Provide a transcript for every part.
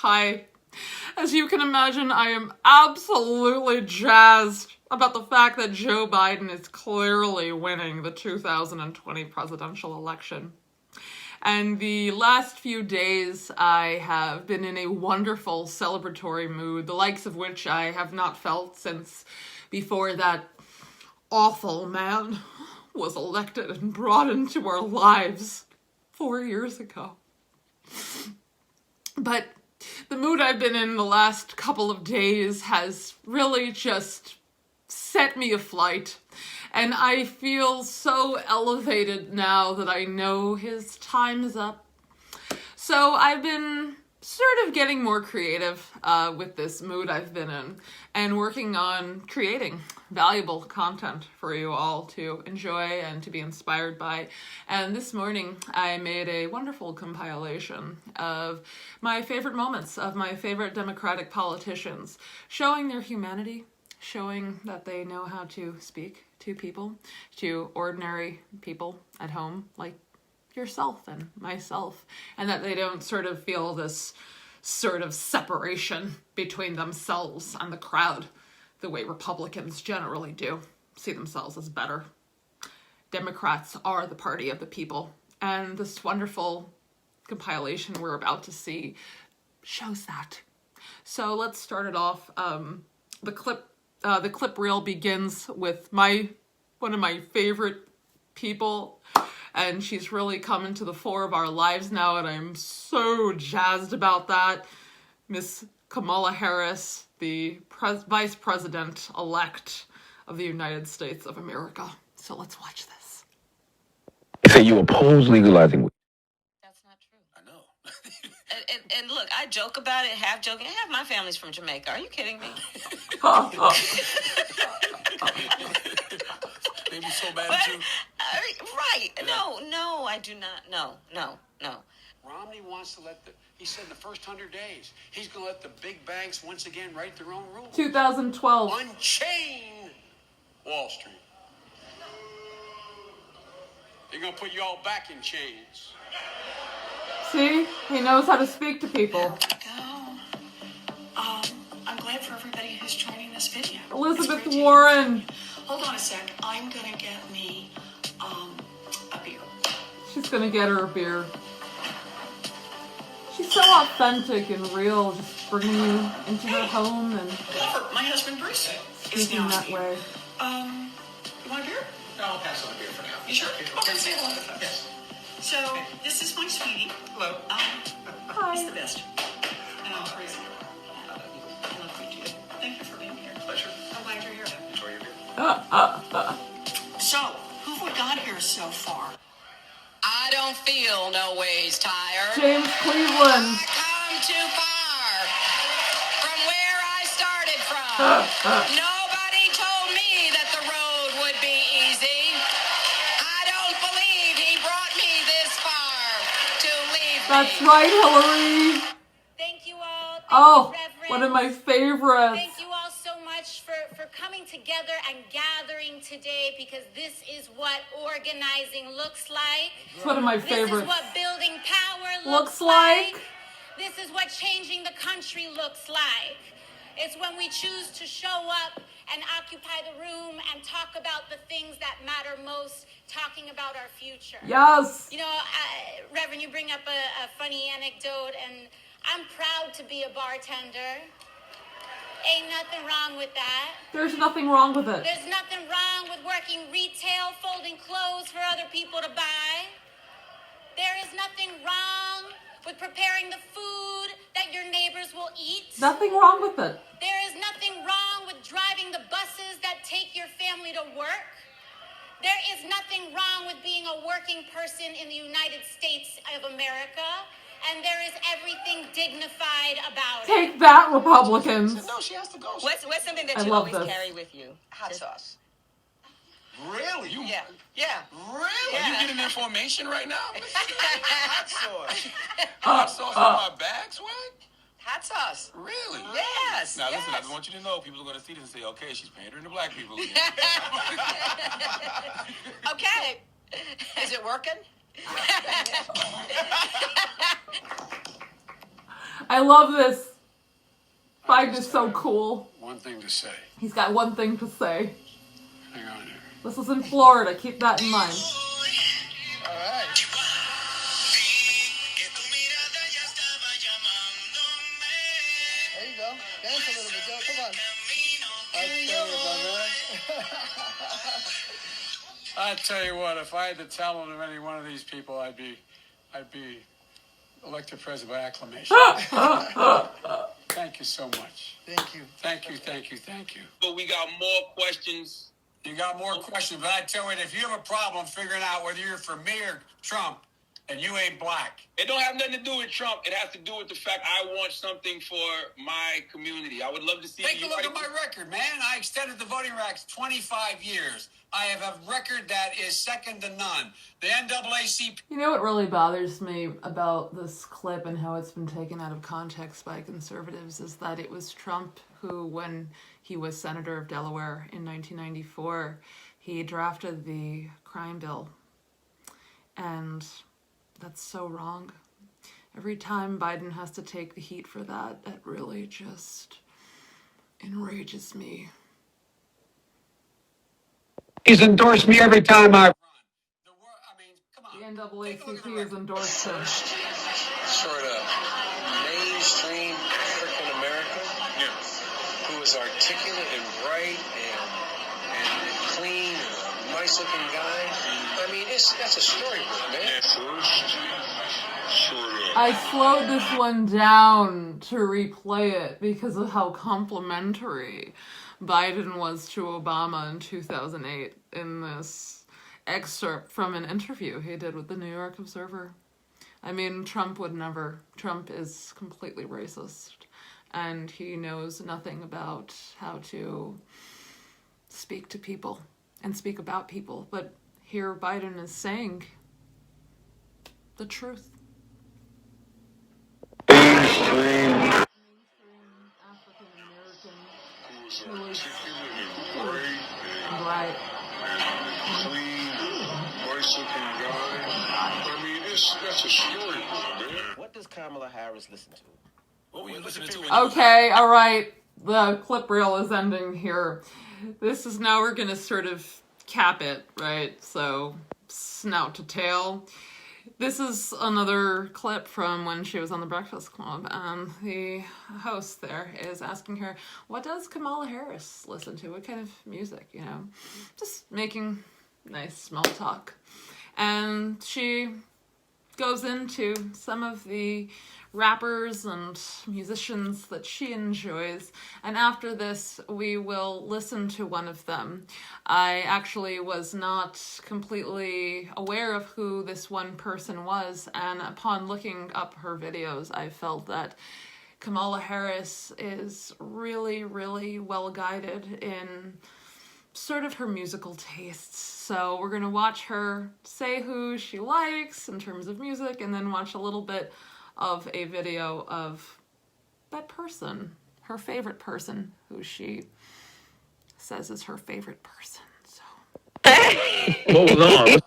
Hi. As you can imagine, I am absolutely jazzed about the fact that Joe Biden is clearly winning the 2020 presidential election. And the last few days, I have been in a wonderful celebratory mood, the likes of which I have not felt since before that awful man was elected and brought into our lives 4 years ago. But the mood I've been in the last couple of days has really just set me aflight. And I feel so elevated now that I know his time is up. So I've been sort of getting more creative with this mood I've been in and working on creating valuable content for you all to enjoy and to be inspired by. And this morning I made a wonderful compilation of my favorite moments of my favorite Democratic politicians, showing their humanity, showing that they know how to speak to people, to ordinary people at home like yourself and myself, and that they don't sort of feel this sort of separation between themselves and the crowd the way Republicans generally do, see themselves as better. Democrats are the party of the people, and this wonderful compilation we're about to see shows that. So let's start it off. The clip reel begins with one of my favorite people, and she's really come into the fore of our lives now, and I'm so jazzed about that. Miss Kammala Harris, the Vice President-elect of the United States of America. So let's watch this. You say you oppose legalizing weed. That's not true. I know. And look, I joke about it, half joking. Half my family's from Jamaica. Are you kidding me? They be so mad at you. Right. No, I do not. No. Romney wants to he said in the first 100 days, he's going to let the big banks once again write their own rules. 2012. Unchain Wall Street. They're going to put you all back in chains. See? He knows how to speak to people. I'm glad for everybody who's joining this video. Elizabeth Warren. Hold on a sec. I'm going to get me a beer. She's gonna get her a beer. She's so authentic and real, just bringing you into her home and Clifford, my husband Bruce, is speaking now that here. way. You want a beer? No, I'll pass on the beer for now. You sure? Okay, say hello to folks. Yes. So, this is my sweetie. Hello. He's the best. And I'm crazy. I love you too. Thank you for being here. Pleasure. I'm glad you're here. Enjoy your beer. So, who have we got here so far? I don't feel no ways tired. James Cleveland. I come too far from where I started from. Nobody told me that the road would be easy. I don't believe he brought me this far to leave That's me. right, Hilary. Thank you all. Oh, Reverend. one of my favorites. Thank you all so much for coming together and gathering today, because this is what organizing looks like. It's one of my favorites. This is what building power Looks looks like. like. This is what changing the country looks like. It's when we choose to show up and occupy the room and talk about the things that matter most, talking about our future. Yes. You know, Reverend, you bring up a funny anecdote, and I'm proud to be a bartender. Ain't nothing wrong with that. There's nothing wrong with it. There's nothing wrong with working retail, folding clothes for other people to buy. There is nothing wrong with preparing the food that your neighbors will eat. Nothing wrong with it. There is nothing wrong with driving the buses that take your family to work. There is nothing wrong with being a working person in the United States of America. And there is everything dignified about it. Take that, Republicans. No, she has to go. What's something that I you love always this. carry with you? Hot sauce. Really? Yeah. Really? Yeah. You getting information right now? Hot sauce. Hot sauce in my bag, Swag? Hot sauce. Really? Yes. Now listen, yes. I want you to know people are going to see this and say, okay, she's pandering to black people again. Okay. Is it working? I love this. Biden is so cool. One thing to say. He's got one thing to say. Hang on here. This is in Florida. Keep that in mind. All right. There you go. Dance a little bit, Joe. Come on. I tell you what, if I had the talent of any one of these people, I'd be elected president by acclamation. Thank you so much. Thank you. Thank you, thank you, thank you. But we got more questions. You got more questions, but I tell you, if you have a problem figuring out whether you're for me or Trump, and you ain't black. It don't have nothing to do with Trump. It has to do with the fact I want something for my community. I would love to see Take a look at my record, man. I extended the voting rights 25 years. I have a record that is second to none. The NAACP. You know what really bothers me about this clip and how it's been taken out of context by conservatives is that it was Trump who, when he was Senator of Delaware in 1994, he drafted the crime bill. And that's so wrong. Every time Biden has to take the heat for that, that really just enrages me. He's endorsed me every time I run. The NAACP has endorsed him. Sort of mainstream African American who is articulate and bright and clean and a nice looking guy. I mean, that's a storybook, man. I slowed this one down to replay it because of how complimentary Biden was to Obama in 2008 in this excerpt from an interview he did with the New York Observer. I mean, Trump would never. Trump is completely racist, and he knows nothing about how to speak to people and speak about people. But here Biden is saying the truth. mainstream African-American who is articulate and right. clean, nice-looking guy. I mean, that's a story, man. What does Kammala Harris listen to? What were you listening to? Okay, all right. The clip reel is ending here. This is now we're going to sort of cap it, right? So, snout to tail. This is another clip from when she was on The Breakfast Club, and the host there is asking her, what does Kammala Harris listen to? What kind of music, you know? Just making nice small talk. And she goes into some of the rappers and musicians that she enjoys, and after this we will listen to one of them. I actually was not completely aware of who this one person was, and upon looking up her videos I felt that Kammala Harris is really, really well guided in sort of her musical tastes. So we're gonna watch her say who she likes in terms of music, and then watch a little bit of a video of that person, her favorite person, who she says is her favorite person. So. Hold on.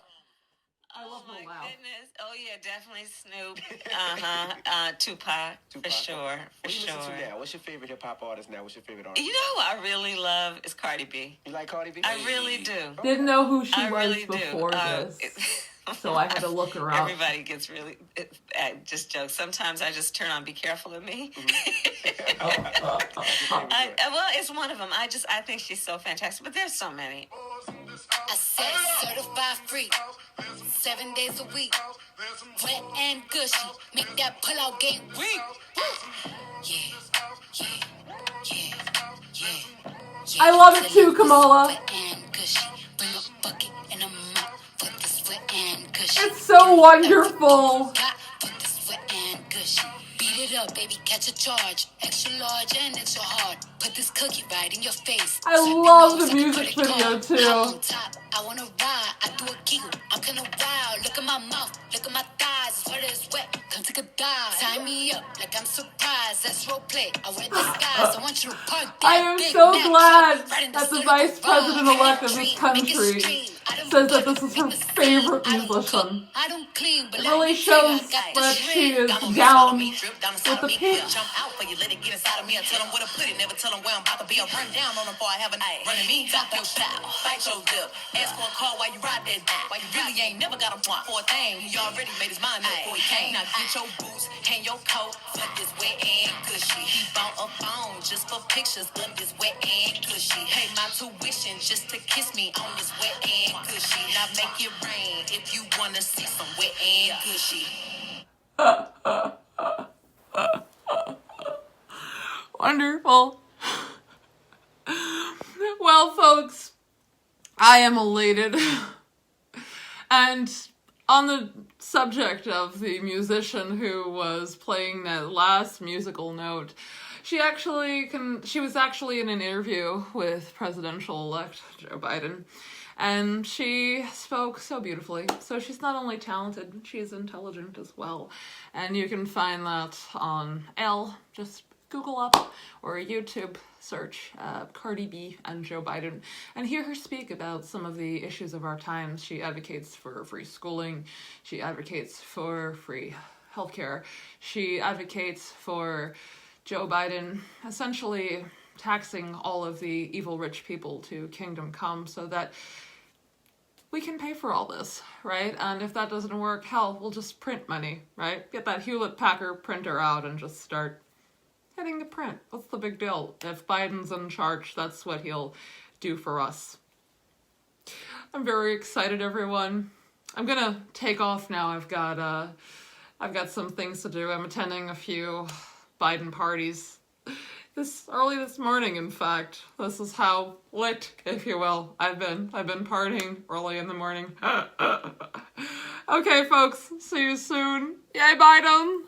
I love the laugh. Goodness. Oh yeah, definitely Snoop. Tupac, for sure, for sure. Listen to now? What's your favorite hip hop artist now? What's your favorite artist? You know who I really love is Cardi B. You like Cardi B? I really do. Didn't know who she I was really before do. this. So I had to look her up. Everybody gets really, just jokes. Sometimes I just turn on Be Careful of Me. Well, it's one of them. I think she's so fantastic. But there's so many. I said certified free, 7 days a week, wet and gushy, make that pull-out game weak. Yeah. I love it too, Kammala. Wet and gushy, bring a bucket and a mop, put this wet and gushy. It's so wonderful. Put this wet and gushy. Beat it up, baby, catch a charge. Extra large and extra hard. Put this cookie right in your face. I love the music video too. On top, I wanna ride, I do a giggle. I'm kinda wild. Look at my mouth, look at my thighs. As wet as wet, come take a dive. Tie me up like I'm surprised. That's role play. I wear disguise. I want you to park that I am big so Mac glad truck right in that the center vice of the road. president-elect of this Make it country stream. says that this is her favorite musician. It really shows that she is down with the peeps. Jump out for you, let it get inside of me. I tell them where to put it, never tell them where I'm about to be. I'll run down on them before I have a night. Running me, top your style, bite your lip. Ask for a call while you ride that dick. While you really ain't never got a want for a thing. He already made his mind up before he came. Now get your boots, hang your coat, fuck this wet and cushy. He bought a phone just for pictures of this wet and cushy. Pay my tuition just to kiss me on this wet and cushy. Now make it rain if you wanna see some wet and cushy. Wonderful. Well, folks, I am elated. And on the subject of the musician who was playing that last musical note, she was actually in an interview with presidential-elect Joe Biden, and she spoke so beautifully. So she's not only talented, she's intelligent as well. And you can find that on just Google up or YouTube search Cardi B and Joe Biden and hear her speak about some of the issues of our times. She advocates for free schooling. She advocates for free healthcare. She advocates for Joe Biden essentially taxing all of the evil rich people to kingdom come so that we can pay for all this, right? And if that doesn't work, hell, we'll just print money, right? Get that Hewlett-Packard printer out and just start hitting the print. What's the big deal? If Biden's in charge, that's what he'll do for us. I'm very excited, everyone. I'm gonna take off now. I've got some things to do. I'm attending a few Biden parties early this morning, in fact. This is how lit, if you will, I've been partying early in the morning. Okay, folks, see you soon. Yay, Biden!